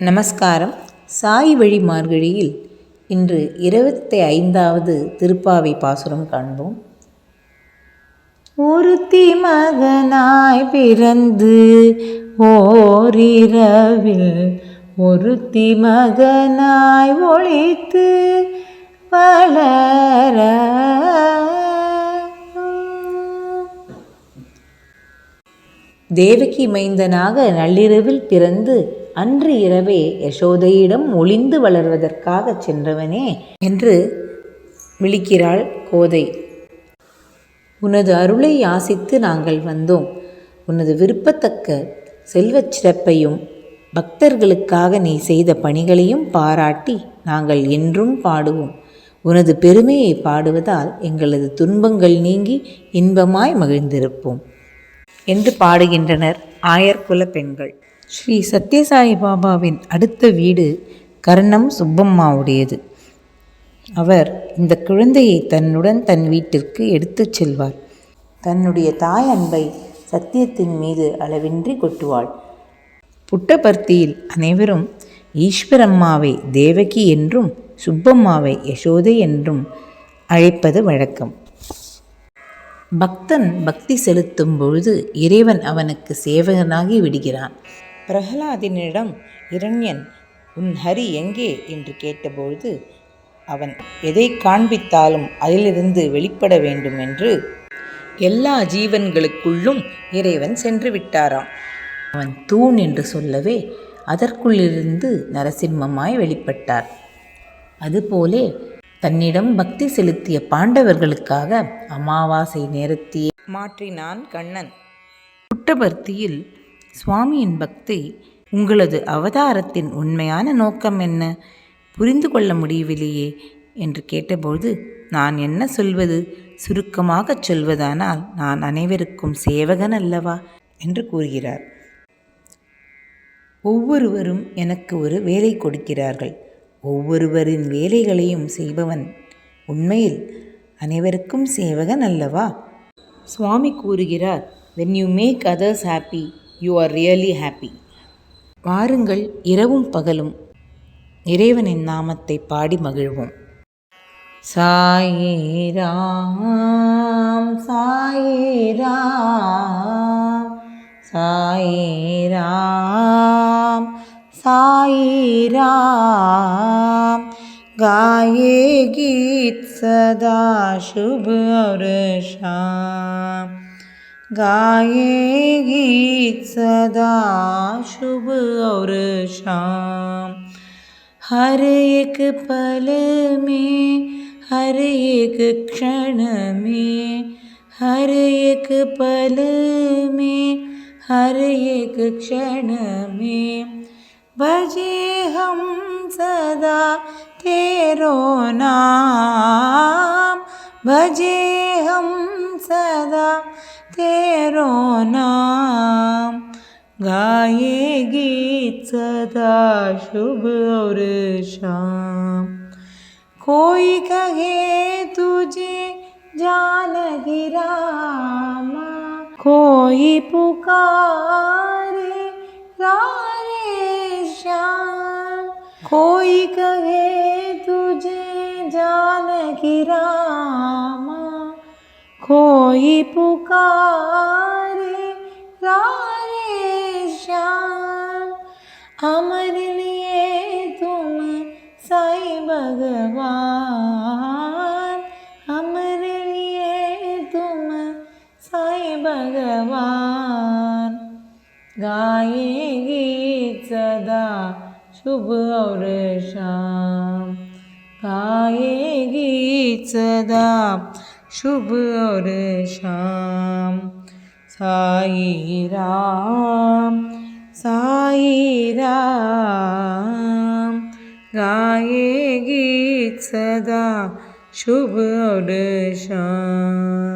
நமஸ்காரம். சாய் வழி மார்கழியில் இன்று 25வது திருப்பாவை பாசுரம் காண்போம். ஒருத்தி மகனாய் பிறந்து ஓரிரவில் ஒருத்தி மகனாய் ஒளித்து வளர தேவகி மைந்தனாக நள்ளிரவில் பிறந்து அன்று இரவே யசோதையிடம் ஒளிந்து வளர்வதற்காக சென்றவனே என்று விழிக்கிறாள் கோதை. உனது அருளை யாசித்து நாங்கள் வந்தோம். உனது விருப்பத்தக்க செல்வச் சிறப்பையும் பக்தர்களுக்காக நீ செய்த பணிகளையும் பாராட்டி நாங்கள் என்றும் பாடுவோம். உனது பெருமையை பாடுவதால் எங்களது துன்பங்கள் நீங்கி இன்பமாய் மகிழ்ந்திருப்போம் என்று பாடுகின்றனர் ஆயர்குல பெண்கள். ஸ்ரீ சத்யசாயி பாபாவின் அடுத்த வீடு கர்ணம் சுப்பம்மாவுடையது. அவர் இந்த குழந்தையை தன்னுடன் தன் வீட்டிற்கு எடுத்துச் செல்வார். தன்னுடைய தாய் அன்பை சத்தியத்தின் மீது அளவின்றி கொட்டுவாள். புட்டபர்த்தியில் அனைவரும் ஈஸ்வரம்மாவை தேவகி என்றும் சுப்பம்மாவை யசோதை என்றும் அழைப்பது வழக்கம். பக்தன் பக்தி செலுத்தும் பொழுது இறைவன் அவனுக்கு சேவகனாகி விடுகிறான். பிரகலாதனிடம் இரண்யன் உன் ஹரி எங்கே என்று கேட்டபொழுது அவன் எதை காண்பித்தாலும் அதிலிருந்து வெளிப்பட வேண்டும் என்று எல்லா ஜீவன்களுக்குள்ளும் இறைவன் சென்று விட்டாராம். அவன் தூண் என்று சொல்லவே அதற்குள்ளிருந்து நரசிம்மமாய் வெளிப்பட்டார். அதுபோலே தன்னிடம் பக்தி செலுத்திய பாண்டவர்களுக்காக அமாவாசை நேரத்தையே மாற்றினான் கண்ணன். புட்டபர்த்தியில் சுவாமியின் பக்தி உங்களது அவதாரத்தின் உண்மையான நோக்கம் என்ன? புரிந்து கொள்ள முடியவில்லையே என்று கேட்டபோது நான் என்ன சொல்வது? சுருக்கமாகச் சொல்வதானால் நான் அனைவருக்கும் சேவகன் அல்லவா என்று கூறுகிறார். ஒவ்வொருவரும் எனக்கு ஒரு வேலை கொடுக்கிறார்கள். ஒவ்வொருவரின் வேலைகளையும் செய்பவன் உண்மையில் அனைவருக்கும் சேவகன் அல்லவா? சுவாமி கூறுகிறார், when you make others happy, you are really happy. வாருங்கள், இரவும் பகலும் இறைவனின் நாமத்தை பாடி மகிழ்வோம். சாயே ராம் சாயே ராம் சாயே ராம் साई राम गाये गीत सदा शुभ और शाम गाये गीत सदा शुभ और शाम हर एक पल में हर एक क्षण में हर एक पल में हर एक क्षण में भजे हम सदा तेरो नाम भजे हम सदा तेरो नाम गाये गीत सदा शुभ और शाम कोई कहे तुझे जानकी रामा कोई पुकारे रारे श्याम कोई कहे तुझे जानकी रामा कोई पुकारे रारे श्याम हमारे लिए तुम साई भगवान हमारे लिए तुम साई भगवान गाये गीत सदा शुभ और शाम गाये गीत सदा शुभ और शाम साई राम गाये गीत सदा शुभ और शाम.